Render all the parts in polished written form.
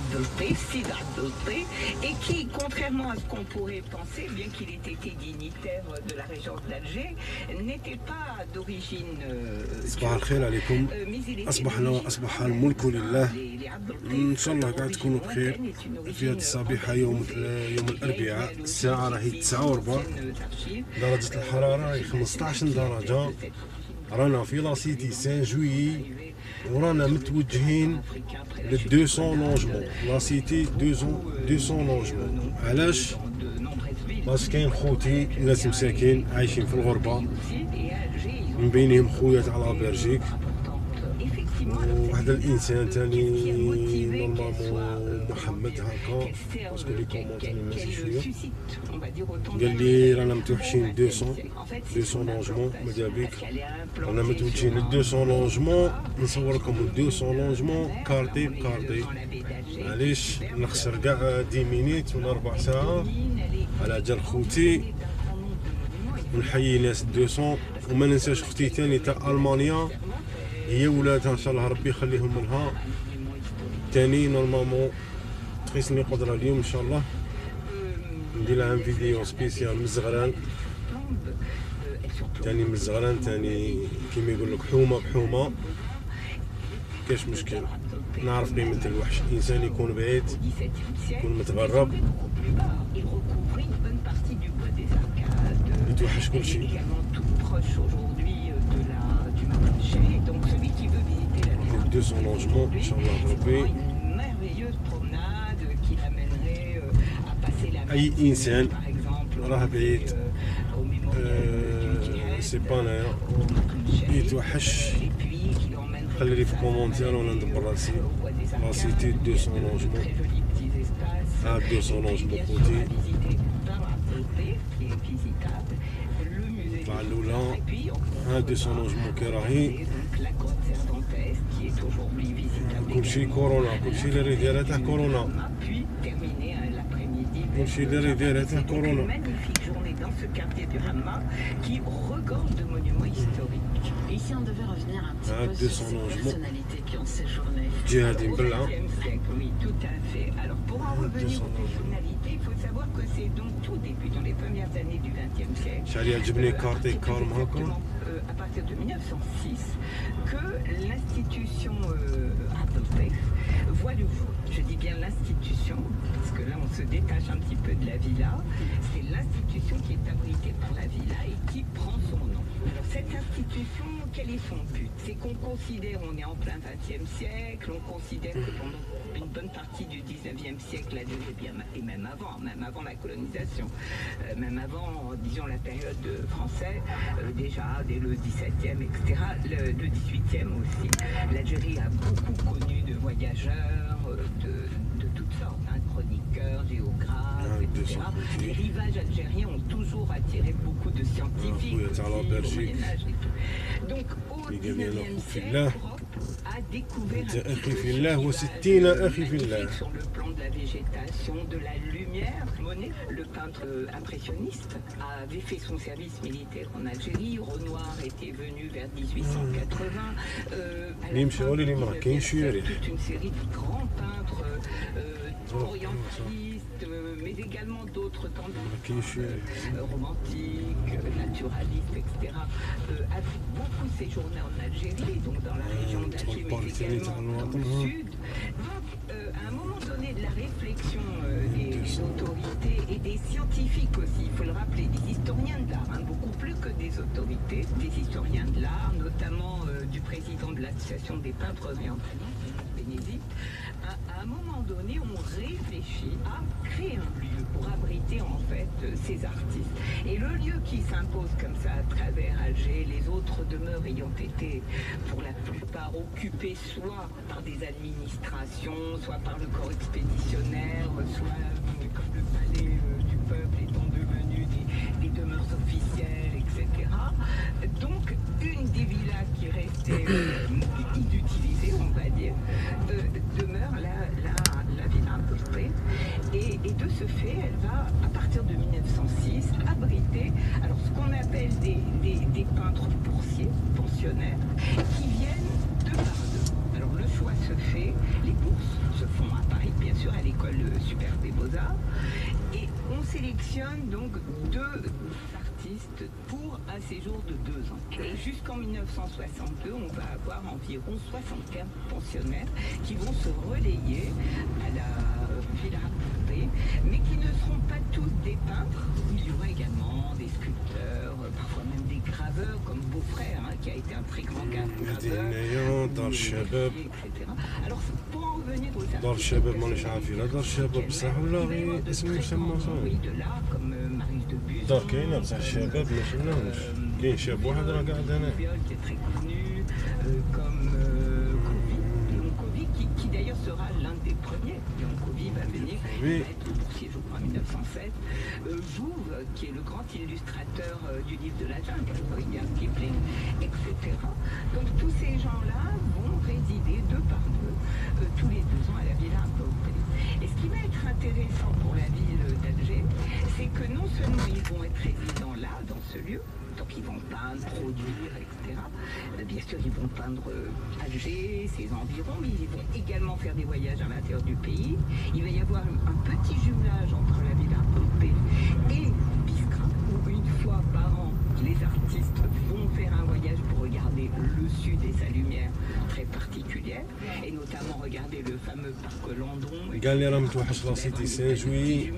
Abdelté, Sid Abdelté, et qui, contrairement à ce qu'on pourrait penser, bien qu'il ait été dignitaire de la régence d'Alger, n'était pas d'origine صباح الخير عليكم. أصبح الملك لله. إن شاء الله قاعد تكونوا بخير في هذه الصبيحة يوم الأربعاء. الساعة راهي 9:15. درجة الحرارة هي 15 درجة. رانا في لاسيتي سان جويي ورانا متوجهين ل 200 لونجمون. لاسيتي 200 لونجمون. علاش؟ باسكو كاين خوتي ناس مساكين عايشين في الغربة، من بينهم خويا تاع لا بلجيك وواحد الانسان تاني نورمالمون محمد هكا باسكو لي كومونتير ماشي شويه قال لي رانا متوحشين 200 لونجمون. ماذا بيك رانا متوجهين ل 200 لونجمون. نصوركم 200 لونجمون كارتي بكارتي. معليش نخسر كاع 10 مينيت ولا ربع ساعه على جال خوتي ونحيي ناس 200. وما ننساش اختي تاني تاع المانيا هي ولادها ان شاء الله ربي يخليهم منها تاني نورمالمون تقيسني قدره اليوم ان شاء الله ندير لها فيديو سبيسيال من الزغران تاني، من الزغران تاني كيما يقول لك حومه بحومه. كاش مشكل نعرف قيمه الوحش. الانسان يكون بعيد يكون متغرب يتوحش كل شيء. Donc celui qui veut visiter la région 200 logements, Inch'Allah Rabbi. une merveilleuse promenade qui l'amènerait à passer la أي إنسان par exemple راه بعيد سي با انايا يتوحش خلي لي في كومونتير وانا ندبر راسي. راسيتي 200 لونجمون. 200 لونجمون خوتي. طلع الاولى 200 لونجمون كي راهي. كلشي كورونا، كلشي اللي راه دايره تاع كورونا، كلشي اللي راه دايره تاع كورونا. Ici, on devait revenir un petit peu sur ces personnalités qui ont séjourné. جهادين بالله. Oui, tout à fait. Alors, pour en revenir aux personnalités, il faut savoir que c'est donc tout début, dans les premières années du XXe siècle. شحال يعجبني كارتي كارم هكا. À partir de 1906, que l'institution Abdelté voit le jour. Je dis bien l'institution, parce que là on se détache un petit peu de la villa. C'est l'institution qui est abritée par la villa et qui prend son nom. Alors cette institution, quel est son but? C'est qu'on considère, on est en plein XXe siècle, on considère que pendant une bonne partie du XIXe siècle, l'Algérie, et même avant la colonisation, même avant, disons, la période française, déjà dès le XVIIe, etc., le XVIIIe aussi, l'Algérie a beaucoup connu de voyageurs, de toutes sortes, hein, chroniqueurs, géographes, etc. Les rivages algériens ont toujours attiré beaucoup de scientifiques aussi, au Moyen-Âge et tout. Donc au XIXe siècle, a découvert sur le plan de la végétation, de la lumière. Monet, le peintre impressionniste, avait fait son service militaire en Algérie. Renoir était venu vers 1880. Toute une série de grands peintres orientalistes, mais également d'autres tendances romantiques, naturalistes, etc. Avaient beaucoup séjourné en Algérie, donc dans la région d'Alger, mais également dans le sud. Donc, à un moment donné de la réflexion des autorités et des scientifiques aussi, il faut le rappeler, des historiens de l'art, hein, beaucoup plus que des autorités, des historiens de l'art, notamment du président de l'association des peintres orientalistes, Bénédicte. À un moment donné, on réfléchit à créer un lieu pour abriter en fait ces artistes. Et le lieu qui s'impose comme ça à travers Alger, les autres demeures ayant été pour la plupart occupées soit par des administrations, soit par le corps expéditionnaire, soit comme le palais du peuple étant devenu des demeures officielles, etc. Donc une des villas qui restait inutilisée, on va dire, demeure la villa Abdelté. Et de ce fait, elle va, à partir de 1906, abriter alors, ce qu'on appelle des peintres boursiers, pensionnaires, qui viennent deux par deux. Alors le choix se fait, les bourses se font à Paris, bien sûr. l'école supérieure des Beaux-Arts. Et on sélectionne donc 2 artistes pour un séjour de 2 ans. Et jusqu'en 1962, on va avoir environ 75 pensionnaires qui vont se relayer à la Villa Raconté, mais qui ne seront pas tous des peintres. Il y aura également des sculpteurs, parfois même des graveurs, comme Beaufrère, qui a été un très grand graveur, etc. Alors, pour en revenir aux artistes... دار الشباب مانيش عارفين دار الشباب بصح ولا غير اسم مسمى Oui, de l'art, comme Marius de Bussy. دار كاينه بصح الشباب ما شفناهمش كاين شاب واحد راه قاعد هنا Qui est très connu, comme Covid, qui d'ailleurs sera l'un des premiers. Covid va venir, il va être boursier, je crois, en 1907. Jouve, qui est le grand illustrateur du livre de la jungle, Rudyard Kipling, etc. Donc tous ces gens-là vont résider 2 par 2, tous les 2 ans à la Villa Raconté. Et ce qui va être intéressant pour la ville d'Alger, c'est que non seulement ils vont être résidents là, dans ce lieu, donc ils vont peindre, produire, etc. Bien sûr, ils vont peindre Alger, ses environs, mais ils vont également faire des voyages à l'intérieur du pays. Il va y avoir un petit jumelage entre la Villa Raconté et Biskra, où une fois par an, les artistes vont faire un voyage pour regarder le sud et sa lumière très particulière, et notamment regarder le fameux parc Landron. قال لي راه متوحش راسي تيسان جوي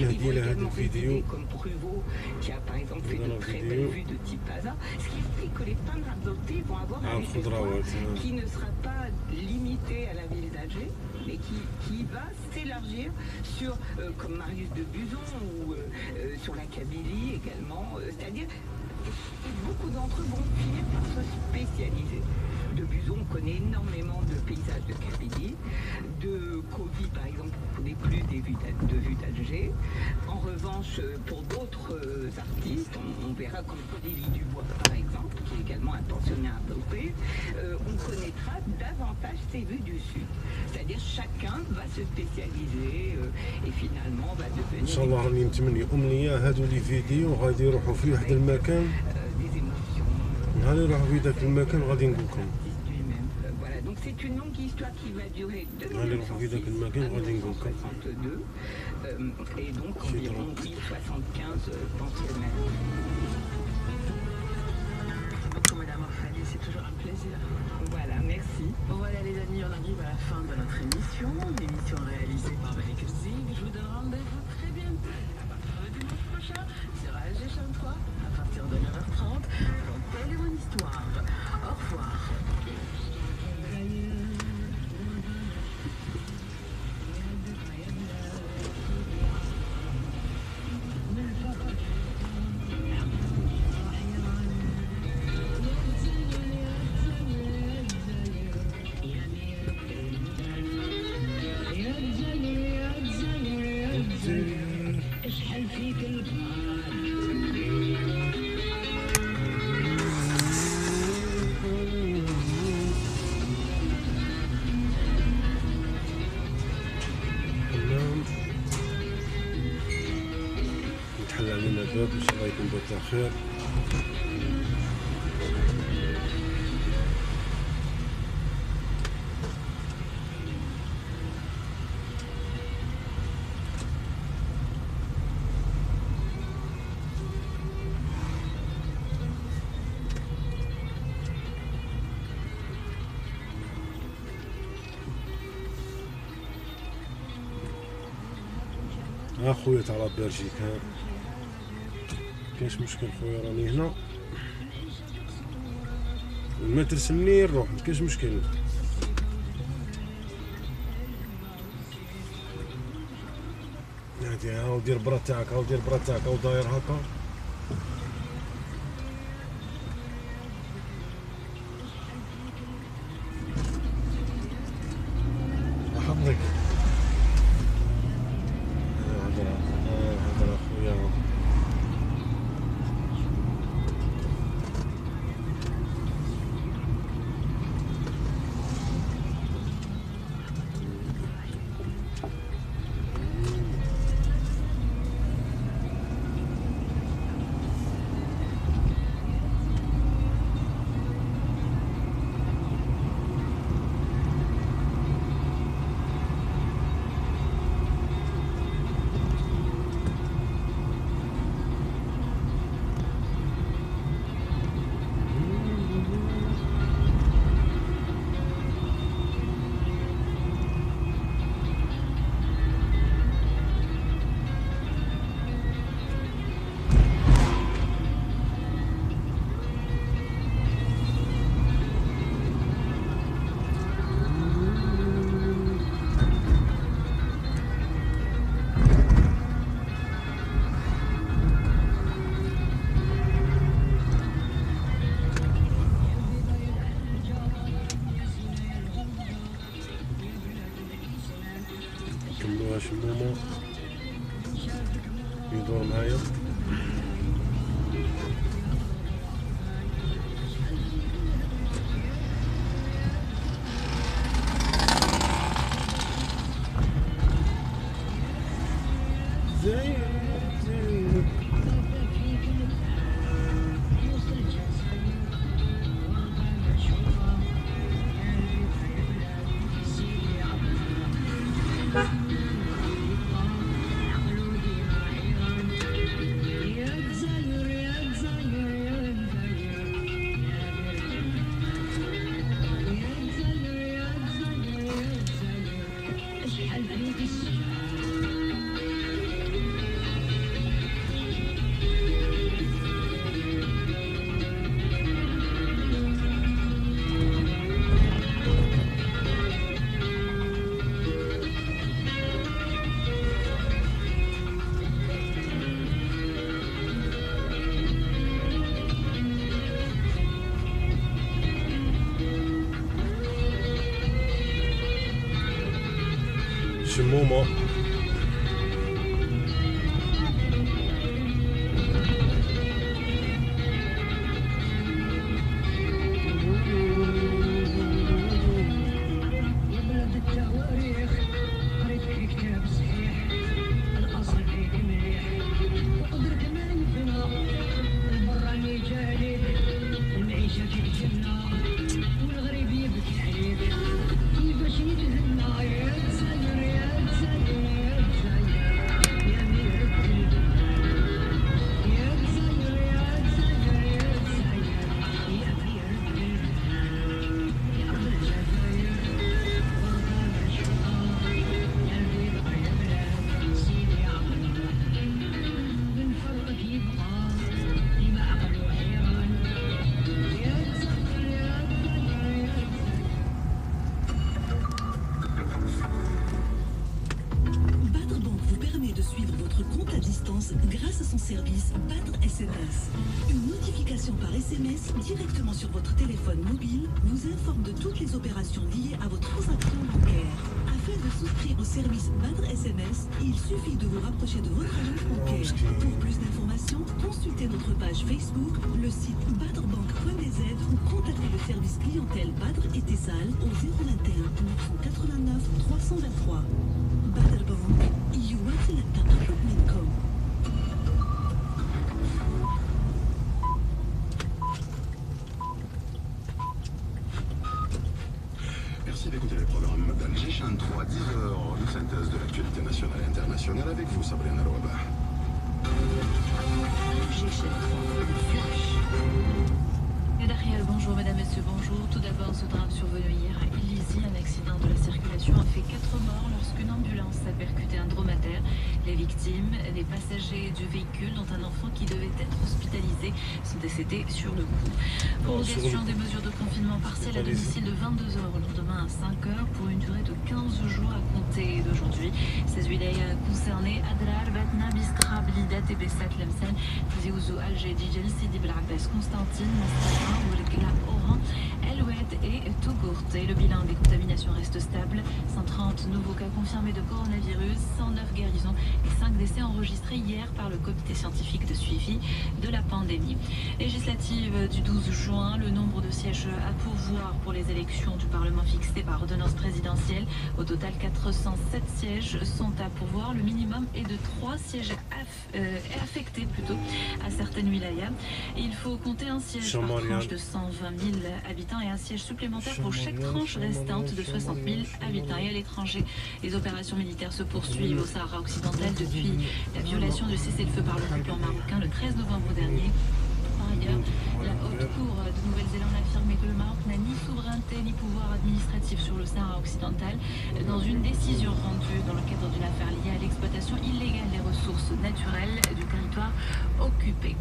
نهدي له هذا الفيديو comme Pruvot, qui a par exemple fait de très belles vues de Tipaza, ce qui fait que les peintres adoptés vont avoir un répertoire qui ne sera pas limité à la ville d'Alger, mais qui va s'élargir sur, comme Marius de Buson, ou sur la Kabylie également, c'est-à-dire beaucoup d'entre eux vont finir par se spécialiser. De Buson, on connaît énormément de paysages de Kabylie. De Covy, par exemple, on connaît plus des vues d'Alger. En revanche, pour d'autres artistes, on verra comme Odélie Dubois, par exemple, qui est également un pensionnaire à Beauvais, on connaîtra davantage ces vues du sud. C'est-à-dire chacun va se spécialiser et finalement va devenir... ان شاء الله راني متمني امنيه هادو لي فيديو غادي يروحوا في واحد المكان des émotions. نهار يروحوا في ذاك المكان غادي نقول لكم Voilà, donc c'est une longue histoire qui va durer de غادي يروحوا في ذاك المكان غادي نقول لكم 1962 et donc environ 1075 pensionnaires. Beaucoup Madame Orphalie, c'est toujours un plaisir. Voilà, merci. Voilà les amis, on arrive à la fin de notre émission, une émission réalisée par Valérie Zig. Je vous donne rendez-vous très bientôt, à partir de dimanche prochain, sur ALG 3, à partir de 9h30, pour Telle est mon histoire. Au revoir. نتحل علينا الباب ان شاء الله يكون باب تاع خير خويا تاع بلجيك ها كاينش مشكل خويا راني هنا ما ترسلني نروح ما كاينش مشكل هادي هاو دير برا تاعك هاو دير برا تاعك هاو داير هكا حظك نكملوها شي مومون يدور معايا. شمومة grâce à son service Badr SMS. Une notification par SMS directement sur votre téléphone mobile vous informe de toutes les opérations liées à vos transactions bancaires. Afin de souscrire au service Badr SMS, il suffit de vous rapprocher de votre agence bancaire. Pour plus d'informations, consultez notre page Facebook, le site badrbank.dz ou contactez le service clientèle Badr et Tessal au 021 989 323. Badr Bank, يواصل التقرب منكم. Merci d'écouter les programmes d'Alger Chaîne 3, 10h, une synthèse de l'actualité nationale et internationale avec vous, Sabrina Rouaba. Alger Chaîne 3, le flash. Dariel, bonjour mesdames, messieurs, bonjour. Tout d'abord, ce drame survenu hier à Illizi, un accident de la circulation a fait 4 morts lorsqu'une ambulance a percuté un dromadaire. Les victimes, des passagers du véhicule, dont un enfant qui devait être hospitalisé, sont décédés sur le coup. Prolongation des mesures de confinement partiel à domicile de 22h au lendemain à 5h pour une durée de 15 jours à compter d'aujourd'hui. Ces wilayas concernés, Adrar, Batna, Biskra, Blidat et Bessat, Lemsen, Ziouzou, Alger, Djidjel, Sidi Blarbès, Constantine, Mastara, Oulekla, Oran, El Oued et Togourt. Et le bilan des contaminations reste stable. 130 nouveaux cas confirmés de coronavirus, 109 guérisons et 5 décès enregistrés hier par le comité scientifique de suivi de la pandémie. Législative du 12 juin, le nombre de sièges à pourvoir pour les élections du Parlement fixé par ordonnance présidentielle. Au total, 407 sièges sont à pourvoir. Le minimum est de 3 sièges affectés à certaines wilayas. Il faut compter un siège par tranche de 120 000 habitants et un siège supplémentaire pour chaque tranche restante de 60 000 habitants. Et à l'étranger, les opérations militaires se poursuivent au Sahara occidental depuis la violation du cessez-le-feu par l'occupant marocain le 13 novembre dernier. Par ailleurs, la Haute Cour de Nouvelle-Zélande a affirmé que le Maroc n'a ni souveraineté ni pouvoir administratif sur le Sahara occidental dans une décision rendue dans le cadre d'une affaire liée à l'exploitation illégale des ressources naturelles du territoire occupé.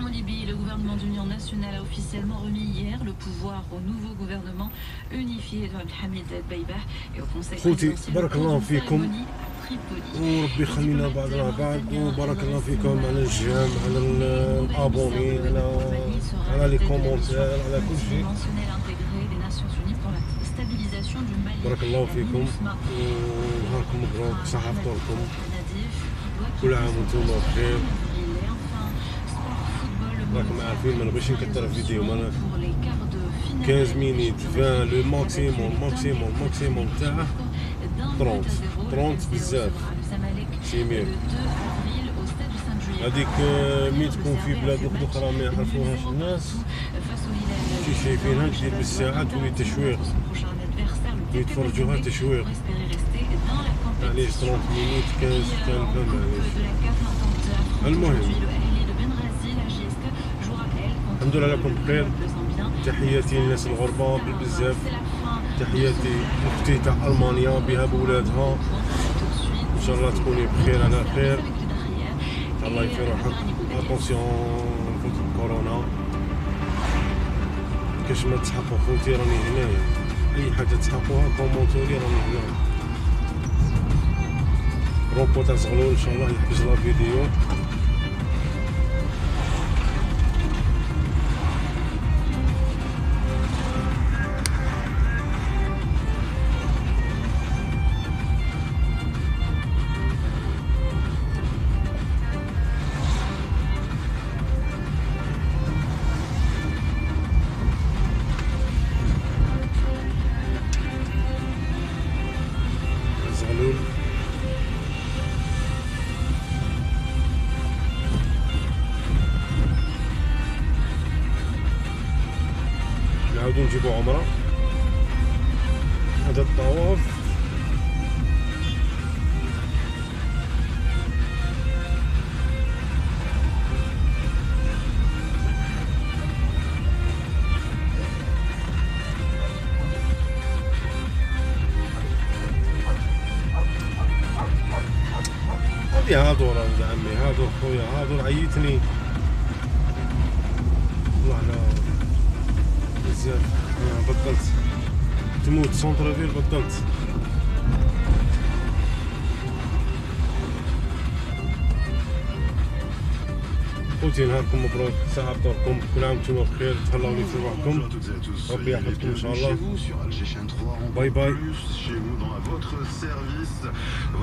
En Libye, le gouvernement d'union nationale a officiellement remis hier le pouvoir au nouveau gouvernement unifié de Hamid Dbeibah et au conseil présidentiel de cérémonie à Tripoli. وربي يخلينا بعضنا بعض وبارك الله فيكم على الجيم على الابوني على لي كومونتير على كل شيء. بارك الله فيكم ونهاركم مبروك صحة فطوركم كل عام وانتم بخير. راكم عارفين ما نبغيش نكثر الفيديو، ما 15 مينيت 20 لو ماكسيموم تاعه 30 بزاف سي ميو. هذيك مين تكون في بلاد اخرى ما يعرفوهاش الناس كي شايفينها دير بالساعة تولي تشويق، يتفرجوها تشويق. معليش 30 مينيت 15 كان معليش. المهم الحمد لله لكم بخير. تحياتي للناس الغرباء بزاف، تحياتي لاختي تاع المانيا بها بولادها، ان شاء الله تكوني بخير على خير، الله يفي روحك. اتونسيون فوت كورونا، كاش ما تسحقوا خوتي راني هنايا، اي حاجه تسحقوها كومونتولي راني هنا. روبو تاع زغلول ان شاء الله يحبس لا فيديو. زغلول نعاودو نجيبو عمرة. هذا الطواف هادو راه ولد عمي، هادو خويا، هادو عيتني والله على بزاف. بطلت تموت سونترفيل، بطلت. خوتي نهاركم مبروك، ساعة فطوركم، كل عام وانتم بخير، تهلاو لي في روحكم، ربي يحفظكم ان شاء الله. باي باي.